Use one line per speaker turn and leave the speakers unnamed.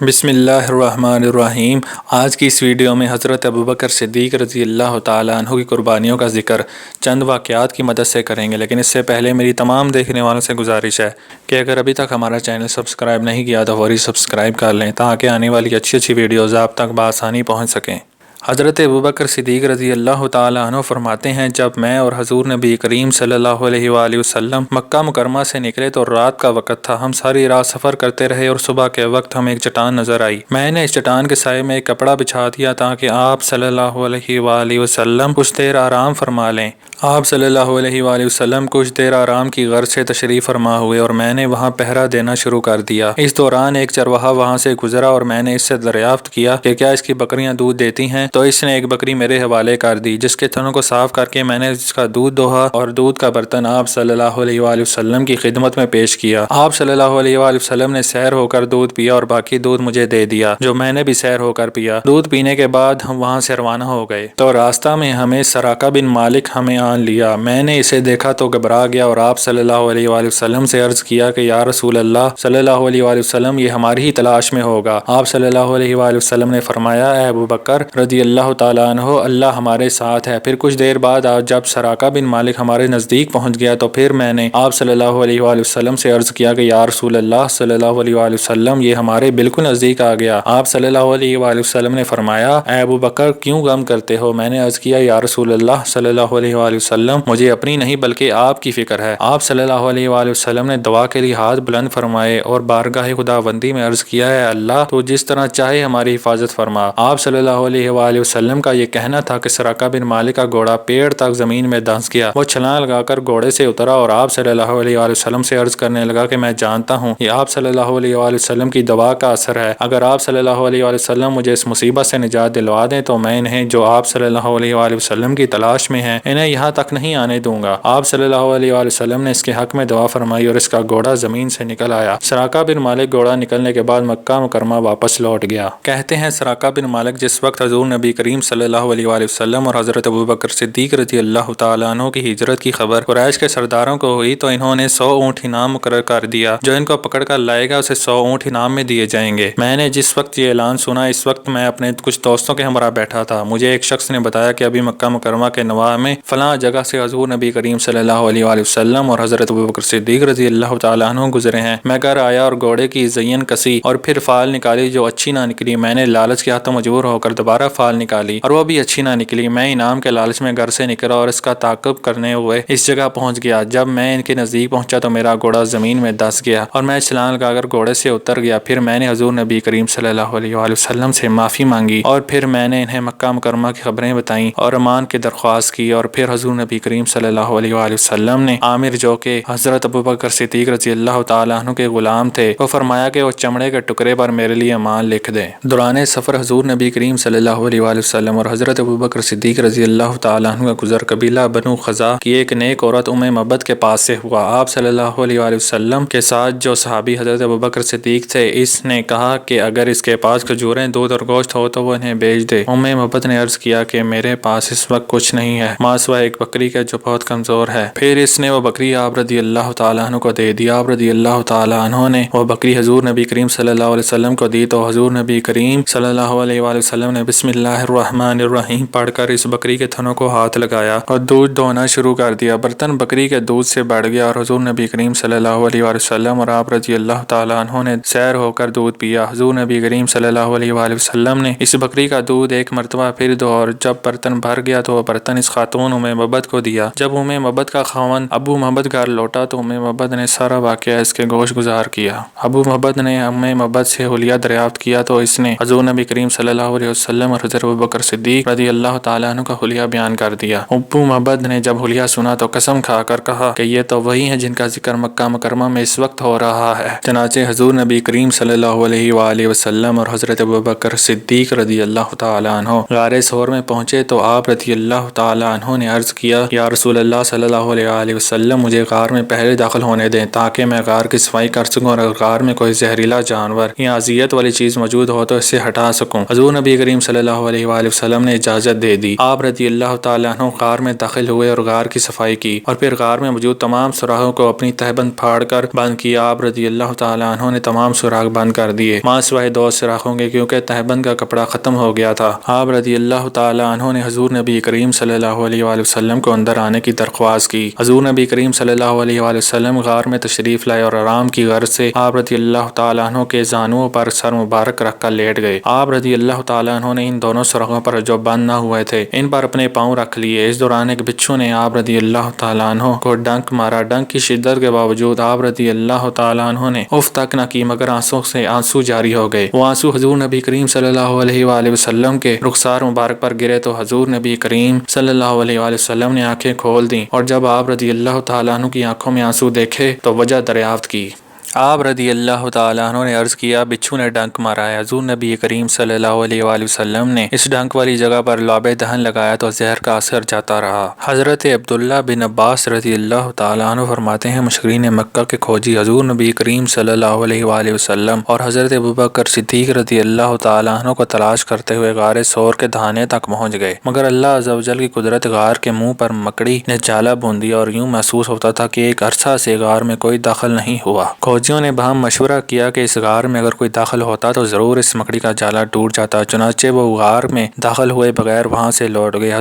بسم اللہ الرحمن الرحیم۔ آج کی اس ویڈیو میں حضرت بکر صدیق رضی اللہ تعالیٰ عنہ کی قربانیوں کا ذکر چند واقعات کی مدد سے کریں گے، لیکن اس سے پہلے میری تمام دیکھنے والوں سے گزارش ہے کہ اگر ابھی تک ہمارا چینل سبسکرائب نہیں کیا تو فوری سبسکرائب کر لیں تاکہ آنے والی اچھی ویڈیوز آپ تک بآسانی پہنچ سکیں۔ حضرت بکر صدیق رضی اللہ تعالیٰ عنہ فرماتے ہیں، جب میں اور حضور نبی کریم صلی اللہ علیہ وآلہ وسلم مکہ مکرمہ سے نکلے تو رات کا وقت تھا۔ ہم ساری رات سفر کرتے رہے اور صبح کے وقت ہمیں ایک چٹان نظر آئی۔ میں نے اس چٹان کے سائے میں ایک کپڑا بچھا دیا تاکہ آپ صلی اللہ علیہ وآلہ وسلم کچھ دیر آرام فرما لیں۔ آپ صلی اللہ علیہ وآلہ وسلم کچھ دیر آرام کی غرض سے تشریف فرما ہوئے اور میں نے وہاں پہرا دینا شروع کر دیا۔ اس دوران ایک چرواہا وہاں سے گزرا اور میں نے اس سے دریافت کیا کہ کیا اس کی بکریاں دودھ دیتی ہیں، تو اس نے ایک بکری میرے حوالے کر دی، جس کے تھنوں کو صاف کر کے میں نے اس کا دودھ دوہا اور دودھ کا برتن آپ صلی اللہ علیہ وآلہ وسلم کی خدمت میں پیش کیا۔ آپ صلی اللہ علیہ وآلہ وسلم نے سیر ہو کر دودھ پیا اور باقی دودھ مجھے دے دیا، جو میں نے بھی سیر ہو کر پیا۔ دودھ پینے کے بعد ہم وہاں سے روانہ ہو گئے تو راستہ میں ہمیں سراقہ بن مالک ہمیں آن لیا۔ میں نے اسے دیکھا تو گھبرا گیا اور آپ صلی اللہ علیہ وآلہ وسلم سے عرض کیا کہ یا رسول اللہ صلی اللہ علیہ وآلہ وسلم، یہ ہماری ہی تلاش میں ہوگا۔ آپ صلی اللہ علیہ وآلہ وسلم نے فرمایا، اے ابو بکر رضی اللہ تعالیٰ عنہ، اللہ ہمارے ساتھ ہے۔ پھر کچھ دیر بعد جب سراقہ بن مالک ہمارے نزدیک پہنچ گیا تو پھر میں نے آپ صلی اللہ علیہ وآلہ وسلم سے عرض کیا کہ یا رسول اللہ صلی اللہ علیہ وآلہ وسلم، یہ ہمارے بالکل نزدیک آ گیا۔ آپ صلی اللہ علیہ وآلہ وسلم نے فرمایا، اے ابو بکر کیوں غم کرتے ہو؟ میں نے عرض کیا، یا رسول اللہ صلی اللہ علیہ وآلہ وسلم، مجھے اپنی نہیں بلکہ آپ کی فکر ہے۔ آپ صلی اللہ علیہ وآلہ وسلم نے دعا کے لیے ہاتھ بلند فرمائے اور بارگاہ خداوندی میں عرض کیا، اے اللہ تو جس طرح چاہے ہماری حفاظت فرما۔ آپ صلی اللہ علیہ وآلہ وسلم کا یہ کہنا تھا کہ سراقہ بن مالک کا گھوڑا پیڑ تک زمین میں دھنس گیا۔ وہ چھلانگ لگا کر گھوڑے سے اترا اور آپ صلی اللہ علیہ وآلہ وسلم سے عرض کرنے لگا کہ میں جانتا ہوں یہ آپ صلی اللہ علیہ وآلہ وسلم کی دعا کا اثر ہے۔ اگر آپ صلی اللہ علیہ وآلہ وسلم مجھے اس مصیبت سے نجات دلوا دیں تو میں انہیں، جو آپ صلی اللہ علیہ وآلہ وسلم کی تلاش میں ہیں، انہیں یہاں تک نہیں آنے دوں گا۔ آپ صلی اللہ علیہ وآلہ وسلم نے اس کے حق میں دعا فرمائی اور اس کا گھوڑا زمین سے نکل آیا۔ سراقہ بن مالک گھوڑا نکلنے کے بعد مکہ مکرمہ واپس لوٹ گیا۔ کہتے ہیں سراقہ بن مالک جس وقت حضور نبی کریم صلی اللہ علیہ وآلہ وسلم اور حضرت بکر صدیق رضی اللہ تعالیٰ عنہ کی ہجرت کی خبر قریش کے سرداروں کو ہوئی تو انہوں نے 100 اونٹ انعام مقرر کر دیا، جو ان کو پکڑ کر لائے گا اسے 100 اونٹ انعام میں دیے جائیں گے۔ میں نے جس وقت یہ اعلان سنا اس وقت میں اپنے کچھ دوستوں کے ہمراہ بیٹھا تھا۔ مجھے ایک شخص نے بتایا کہ ابھی مکہ مکرمہ کے نواح میں فلاں جگہ سے حضور نبی کریم صلی اللہ علیہ وآلہ وسلم اور حضرت بکر صدیق رضی اللہ تعالیٰ عنہ گزرے ہیں۔ میں گھر آیا اور گھوڑے کی زین کسی اور پھر فال نکالی جو اچھی نہ نکلی۔ میں نے لالچ کیا تو مجبور ہو کر دوبارہ فال نکالی اور وہ بھی اچھی نہ نکلی۔ میں انعام کے لالچ میں گھر سے نکلا اور اس کا تعاقب کرنے ہوئے اس جگہ پہنچ گیا۔ جب میں ان کے نزدیک پہنچا تو میرا گھوڑا زمین میں دھس گیا اور میں چھلانگ لگا کر گھوڑے سے اتر گیا۔ پھر میں نے حضور نبی کریم صلی اللہ علیہ وآلہ وسلم سے معافی مانگی اور پھر میں نے انہیں مکہ مکرمہ کی خبریں بتائیں اور امان کی درخواست کی، اور پھر حضور نبی کریم صلی اللہ علیہ وآلہ وسلم نے عامر، جو کہ حضرت بکر صدیق رضی اللہ تعالیٰ عنہ کے غلام تھے، وہ فرمایا کہ وہ چمڑے کے ٹکڑے پر میرے لیے امان لکھ دیں۔ دوران سفر حضور نبی کریم صلی اللہ علیہ وآلہ وسلم اور حضرت بکر صدیق رضی اللہ تعالیٰ عنہ کا گزر قبیلہ بنو خزاع کی ایک نیک عورت مبد کے پاس سے ہوا۔ آپ صلی اللہ علیہ وآلہ وسلم کے ساتھ جو صحابی حضرت بکر صدیق تھے، اس نے کہا کہ اگر اس کے پاس کھجوریں، دودھ اور گوشت ہو تو وہ انہیں بیچ دے۔ مبد نے عرض کیا کہ میرے پاس اس وقت کچھ نہیں ہے، ماں سوائے ایک بکری کے جو بہت کمزور ہے۔ پھر اس نے وہ بکری آپ رضی اللہ تعالیٰ عنہ کو دے دی۔ آپ رضی اللہ تعالیٰ عنہ نے وہ بکری حضور نبی کریم صلی اللہ علیہ وسلم کو دی تو حضور نبی کریم صلی اللہ علیہ وآلہ وسلم نے بسم اللہ الرحمن الرحیم پڑھ کر اس بکری کے تھنوں کو ہاتھ لگایا اور دودھ دوہنا شروع کر دیا۔ برتن بکری کے دودھ سے بڑھ گیا اور حضور نبی کریم صلی اللہ علیہ وآلہ وسلم اور آپ رضی اللہ تعالیٰ عنہ نے سیر ہو کر دودھ پیا۔ حضور نبی کریم صلی اللہ علیہ وآلہ وسلم نے اس بکری کا دودھ ایک مرتبہ پھر دو اور جب برتن بھر گیا تو وہ برتن اس خاتون مبد کو دیا۔ جب مبد کا خاوند ابو مبد گھر لوٹا تو مبد نے سارا واقعہ اس کے گوش گزار کیا۔ ابو مبد نے مبد سے حلیہ دریافت کیا تو اس نے حضور نبی کریم صلی اللہ علیہ وسلم اور حضرت بکر صدیق رضی اللہ تعالیٰ عنہ کا حلیہ بیان کر دیا۔ ابو مبد نے جب حلیہ سنا تو قسم کھا کر کہا کہ یہ تو وہی ہیں جن کا ذکر مکہ مکرمہ میں اس وقت ہو رہا ہے۔ چنانچہ حضور نبی کریم صلی اللہ علیہ وآلہ وسلم اور حضرت بکر صدیق رضی اللہ تعالیٰ عنہ غار ثور میں پہنچے تو آپ رضی اللہ تعالیٰ عنہ نے عرض کیا، یا رسول اللہ صلی اللہ علیہ وآلہ وسلم، مجھے غار میں پہلے داخل ہونے دیں تاکہ میں غار کی صفائی کر سکوں اور غار میں کوئی زہریلا جانور یا اذیت والی چیز موجود ہو تو اسے ہٹا سکوں۔ حضور نبی کریم صلی اللہ علیہ وآلہ وسلم نے اجازت دے دی۔ آپ رضی اللہ تعالیٰ عنہ غار میں داخل ہوئے اور غار کی صفائی کی اور پھر غار میں موجود تمام سوراخوں کو اپنی تہبند پھاڑ کر بند کیا۔ آپ رضی اللہ تعالیٰ عنہ نے تمام سوراخ بند کر دیے ماں سوائے 2 سوراخوں کے، کیونکہ تہبند کا کپڑا ختم ہو گیا تھا۔ آپ رضی اللہ تعالیٰ عنہ نے حضور نبی کریم صلی اللہ علیہ وآلہ وسلم کو اندر آنے کی درخواست کی۔ حضور نبی کریم صلی اللہ علیہ وآلہ وسلم غار میں تشریف لائے اور آرام کی غرض سے آپ رضی اللہ تعالیٰ عنہ کے زانوؤں پر سر مبارک رکھ کر لیٹ گئے۔ آپ رضی اللہ تعالیٰ عنہ نے ان دونوں سوراخوں پر جو بند نہ ہوئے تھے ان پر اپنے پاؤں رکھ لیے۔ اس دوران ایک بچھو نے آپ رضی اللہ تعالیٰ عنہ کو ڈنک مارا۔ ڈنک کی شدت کے باوجود آپ رضی اللہ تعالیٰ عنہ نے اف تک نہ کی، مگر آنسوں سے آنسو جاری ہو گئے۔ وہ آنسو حضور نبی کریم صلی اللہ علیہ وآلہ وسلم کے رخسار مبارک پر گرے تو حضور نبی کریم صلی اللہ علیہ وآلہ وسلم نے آنکھیں کھول دیں، اور جب آپ رضی اللہ تعالیٰ عنہ کی آنکھوں میں آنسو دیکھے تو وجہ دریافت کی۔ آپ رضی اللہ تعالیٰ عنہ نے عرض کیا، بچھو نے ڈنک مارا ہے۔ حضور نبی کریم صلی اللہ علیہ وآلہ وسلم نے اس ڈنک والی جگہ پر لعاب دہن لگایا تو زہر کا اثر جاتا رہا۔ حضرت عبداللہ بن عباس رضی اللہ تعالیٰ عنہ فرماتے ہیں، مشرکین مکہ کے کھوجی حضور نبی کریم صلی اللہ علیہ وآلہ وسلم اور حضرت ابوبکر صدیق رضی اللہ تعالیٰ عنہ کو تلاش کرتے ہوئے غار ثور کے دہانے تک پہنچ گئے، مگر اللہ عز و جل کی قدرت غار کے منہ پر مکڑی نے جالا بون دیا اور یوں محسوس ہوتا تھا کہ ایک عرصہ سے غار میں کوئی داخل نہیں ہوا۔ کھوجیوں نے باہم مشورہ کیا کہ اس غار میں اگر کوئی داخل ہوتا تو ضرور اس مکڑی کا جالا ٹوٹ جاتا، چنانچہ وہ غار میں داخل ہوئے بغیر وہاں سے لوٹ گئے۔